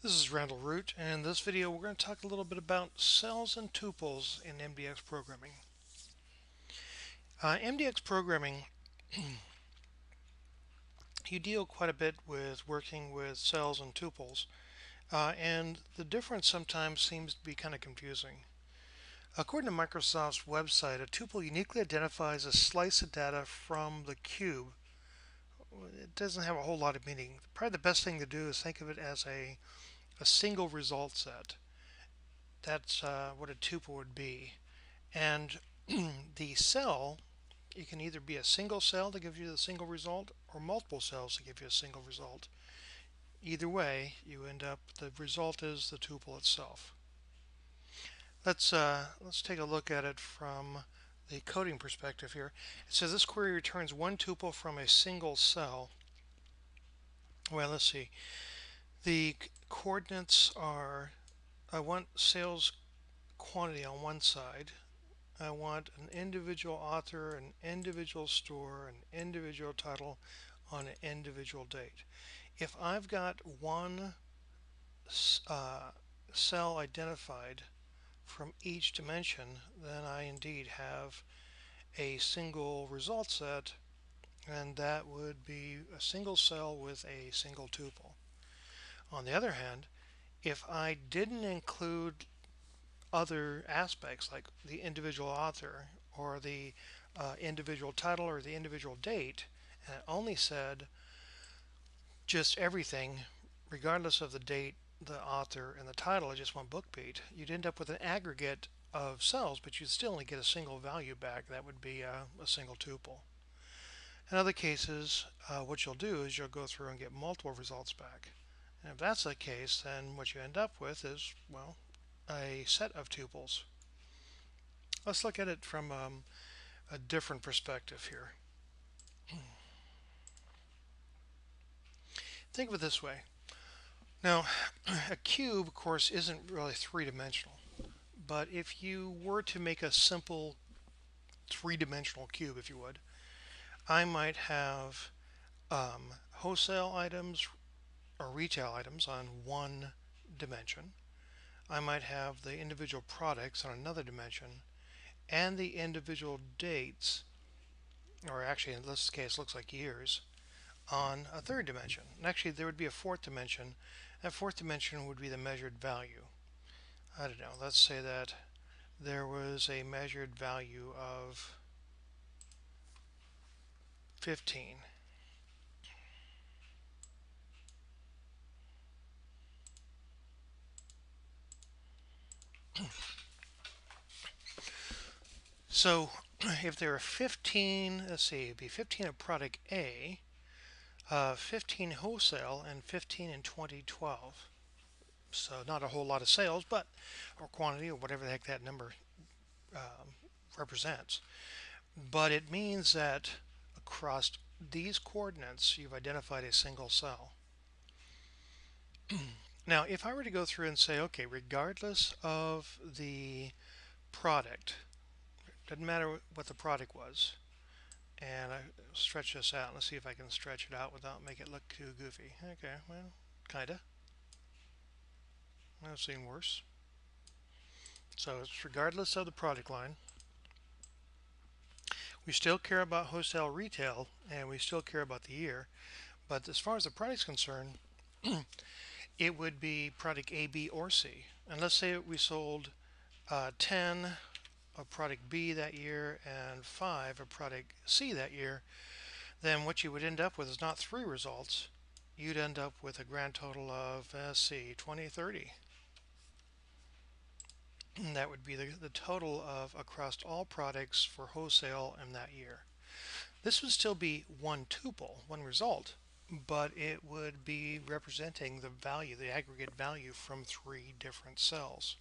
This is Randall Root, and in this video we're going to talk a little bit about cells and tuples in MDX programming. MDX programming, you deal quite a bit with working with cells and tuples, and the difference sometimes seems to be kind of confusing. According to Microsoft's website, a tuple uniquely identifies a slice of data from the cube. It doesn't have a whole lot of meaning. Probably the best thing to do is think of it as a single result set. That's what a tuple would be. And the cell, it can either be a single cell to give you the single result or multiple cells to give you a single result. Either way, you end up, the result is the tuple itself. Let's take a look at it from the coding perspective here. It says this query returns one tuple from a single cell. Well, let's see. The coordinates are, I want sales quantity on one side. I want an individual author, an individual store, an individual title on an individual date. If I've got one cell identified from each dimension, then I indeed have a single result set, and that would be a single cell with a single tuple. On the other hand, if I didn't include other aspects like the individual author or the individual title or the individual date, and it only said just everything regardless of the date, the author, and the title, just one book beat, you'd end up with an aggregate of cells, but you'd still only get a single value back. That would be a single tuple. In other cases, what you'll do is you'll go through and get multiple results back. And if that's the case, then what you end up with is, well, a set of tuples. Let's look at it from a different perspective here. Think of it this way. Now, a cube, of course, isn't really three-dimensional. But if you were to make a simple three-dimensional cube, if you would, I might have wholesale items or retail items on one dimension. I might have the individual products on another dimension, and the individual dates, or actually in this case looks like years, on a third dimension. And actually there would be a fourth dimension. That fourth dimension would be the measured value. I don't know, let's say that there was a measured value of 15. So if there are 15, let's see, it'd be 15 of product A, 15 wholesale, and 15 in 2012. So not a whole lot of sales, but or quantity or whatever the heck that number represents. But it means that across these coordinates, you've identified a single cell. Now, if I were to go through and say, okay, regardless of the product, doesn't matter what the product was, and I stretch this out. Let's see if I can stretch it out without making it look too goofy. Okay, well, kinda. I've seen worse. So it's regardless of the product line. We still care about wholesale retail, and we still care about the year. But as far as the product's concerned, it would be product A, B, or C. And let's say we sold 10 of product B that year and 5 of product C that year, then what you would end up with is not 3 results. You'd end up with a grand total of, let's see, 20, 30. And that would be the total of across all products for wholesale in that year. This would still be one tuple, one result, but it would be representing the value, the aggregate value from 3 different cells.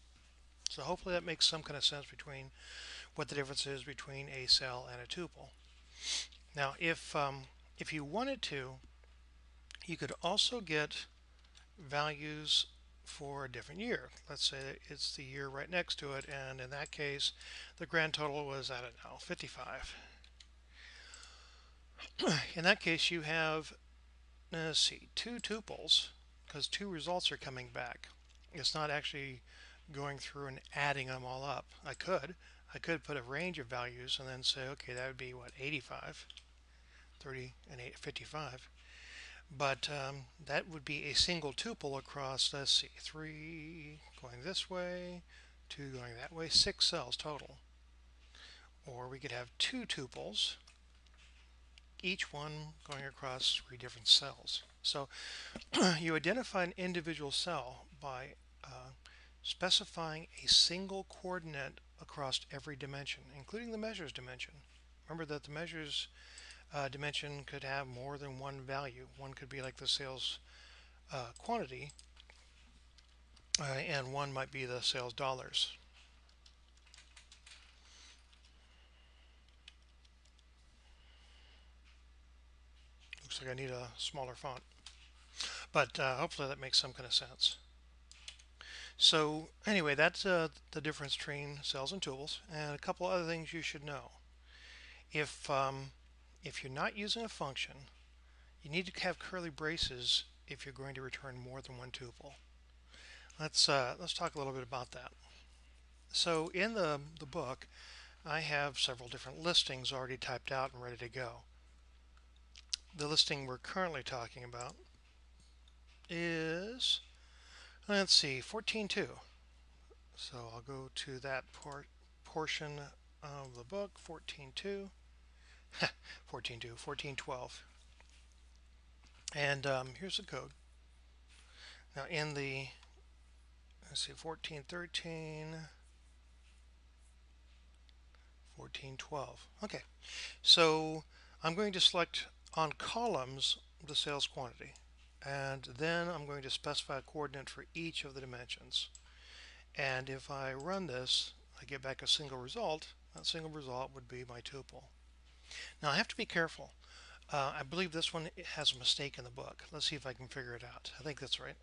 So hopefully that makes some kind of sense between what the difference is between a cell and a tuple. Now, if you wanted to, you could also get values for a different year. Let's say it's the year right next to it, and in that case, the grand total was, I don't know, 55. In that case, you have, let's see, 2 tuples, because two results are coming back. It's not actually going through and adding them all up. I could put a range of values and then say, okay, that would be what, 85, 30, and 55. But that would be a single tuple across, let's see, 3 going this way, 2 going that way, 6 cells total. Or we could have two tuples, each one going across 3 different cells. So you identify an individual cell by specifying a single coordinate across every dimension, including the measures dimension. Remember that the measures dimension could have more than one value. One could be like the sales quantity, and one might be the sales dollars. Looks like I need a smaller font, but hopefully that makes some kind of sense. So anyway, that's the difference between cells and tuples, and a couple other things you should know. If you're not using a function, you need to have curly braces if you're going to return more than one tuple. Let's talk a little bit about that. So in the book, I have several different listings already typed out and ready to go. The listing we're currently talking about is, let's see, 14.2. So I'll go to that portion of the book, 14.2, 14.2, 14.12. And here's the code. Now in the, let's see, 14.13, 14.12. Okay, so I'm going to select on columns the sales quantity, and then I'm going to specify a coordinate for each of the dimensions. And if I run this, I get back a single result. That single result would be my tuple. Now I have to be careful. I believe this one has a mistake in the book. Let's see if I can figure it out. I think that's right.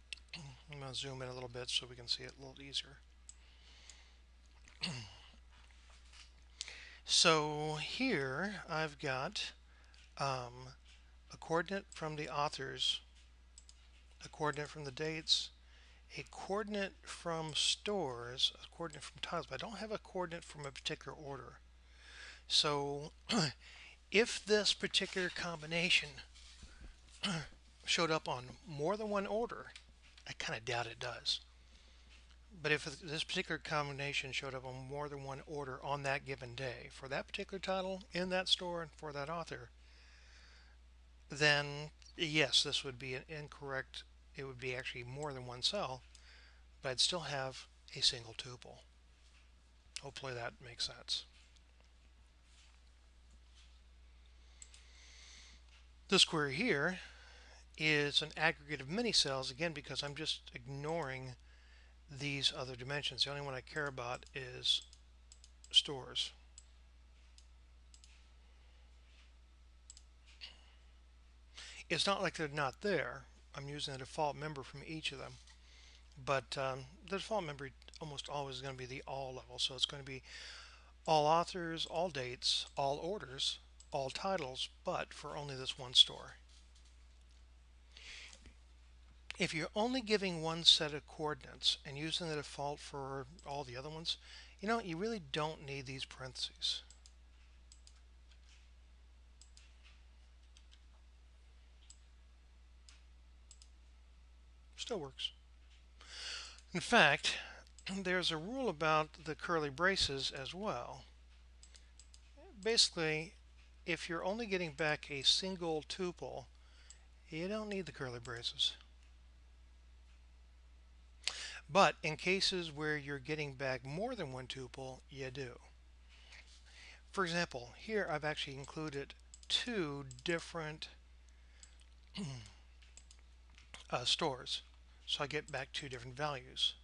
I'm going to zoom in a little bit so we can see it a little easier. So here I've got a coordinate from the authors, a coordinate from the dates, a coordinate from stores, a coordinate from titles, but I don't have a coordinate from a particular order. So if this particular combination showed up on more than one order, I kind of doubt it does. But if this particular combination showed up on more than one order on that given day for that particular title in that store and for that author, then yes, this would be an incorrect. It would be actually more than one cell, but I'd still have a single tuple. Hopefully that makes sense. This query here is an aggregate of many cells, again, because I'm just ignoring these other dimensions. The only one I care about is stores. It's not like they're not there. I'm using a default member from each of them. But the default member almost always is going to be the all level. So it's going to be all authors, all dates, all orders, all titles, but for only this one store. If you're only giving one set of coordinates and using the default for all the other ones, you really don't need these parentheses. Still works. In fact, there's a rule about the curly braces as well. Basically, if you're only getting back a single tuple, you don't need the curly braces. But in cases where you're getting back more than one tuple, you do. For example, here I've actually included two different stores, so I get back two different values.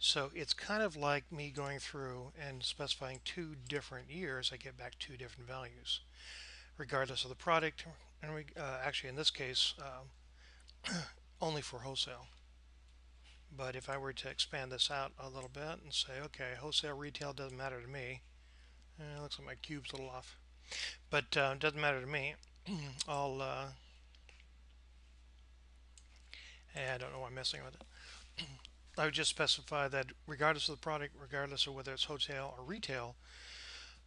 So it's kind of like me going through and specifying two different years. I get back two different values regardless of the product, and actually in this case only for wholesale. But if I were to expand this out a little bit and say, okay, wholesale retail doesn't matter to me, it looks like my cube's a little off, but it doesn't matter to me. I'll And I don't know why I'm messing with it. I would just specify that regardless of the product, regardless of whether it's wholesale or retail,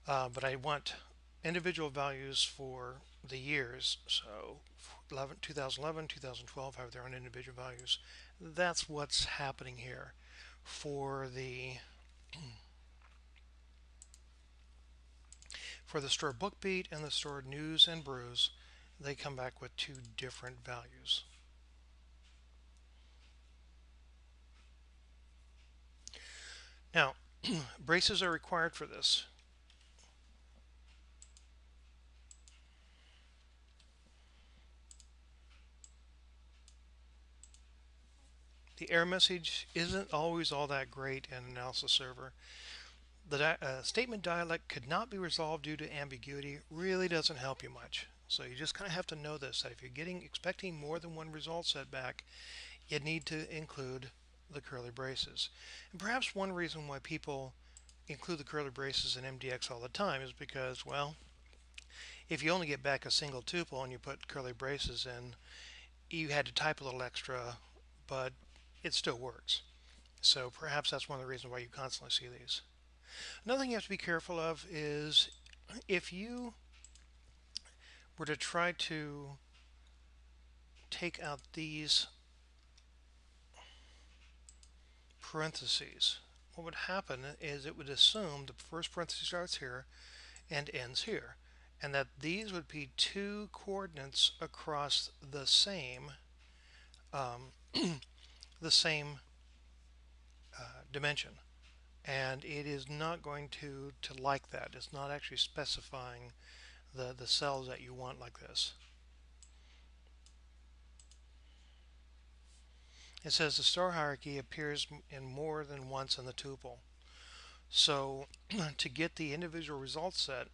but I want individual values for the years. So 2011, 2012 have their own individual values. That's what's happening here. For the store BookBeat and the store News and Brews, they come back with two different values. Now, braces are required for this. The error message isn't always all that great in an analysis server. The statement dialect could not be resolved due to ambiguity really doesn't help you much. So you just kind of have to know this, that if you're expecting more than one result set back, you need to include the curly braces. And perhaps one reason why people include the curly braces in MDX all the time is because, well, if you only get back a single tuple and you put curly braces in, you had to type a little extra, but it still works. So perhaps that's one of the reasons why you constantly see these. Another thing you have to be careful of is if you were to try to take out these parentheses, what would happen is it would assume the first parenthesis starts here and ends here, and that these would be two coordinates across the same the same dimension, and it is not going to like that. It's not actually specifying the cells that you want like this. It says the store hierarchy appears in more than once in the tuple. So to get the individual result set,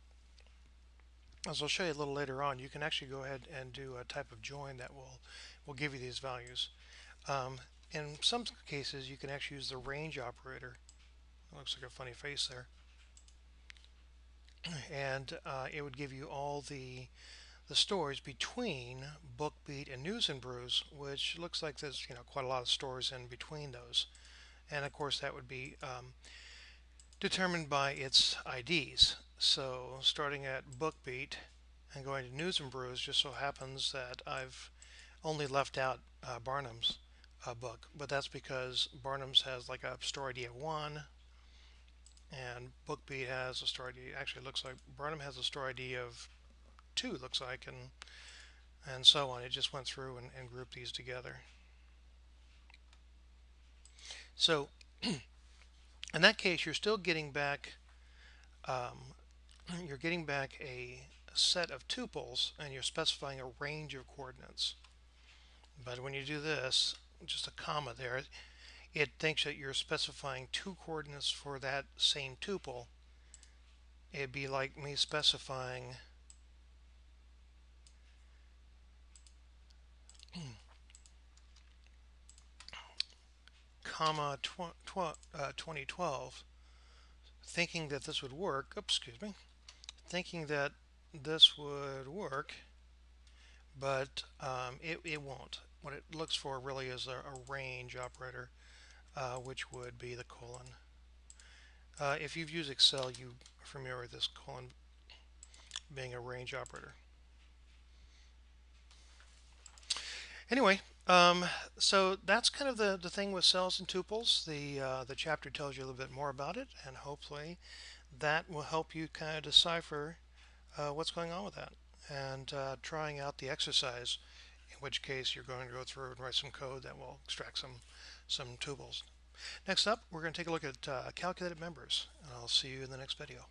as I'll show you a little later on, you can actually go ahead and do a type of join that will give you these values. In some cases, you can actually use the range operator. It looks like a funny face there. And it would give you all the stores between BookBeat and News and Brews, which looks like there's quite a lot of stores in between those. And of course, that would be determined by its IDs. So starting at BookBeat and going to News and Brews, just so happens that I've only left out Barnum's book, but that's because Barnum's has like a store ID of 1, and BookBeat has a store ID. Actually, it looks like Barnum has a store ID of 2, looks like, and so on. It just went through and grouped these together. So in that case, you're still getting back a set of tuples, and you're specifying a range of coordinates. But when you do this, just a comma there, it thinks that you're specifying 2 coordinates for that same tuple. It'd be like me specifying comma 2012, thinking that this would work. Oops, excuse me. Thinking that this would work, but it won't. What it looks for really is a range operator, which would be the colon. If you've used Excel, you are familiar with this colon being a range operator. Anyway, so that's kind of the thing with cells and tuples. The chapter tells you a little bit more about it, and hopefully that will help you kind of decipher what's going on with that, and trying out the exercise, in which case you're going to go through and write some code that will extract some tuples. Next up, we're going to take a look at calculated members, and I'll see you in the next video.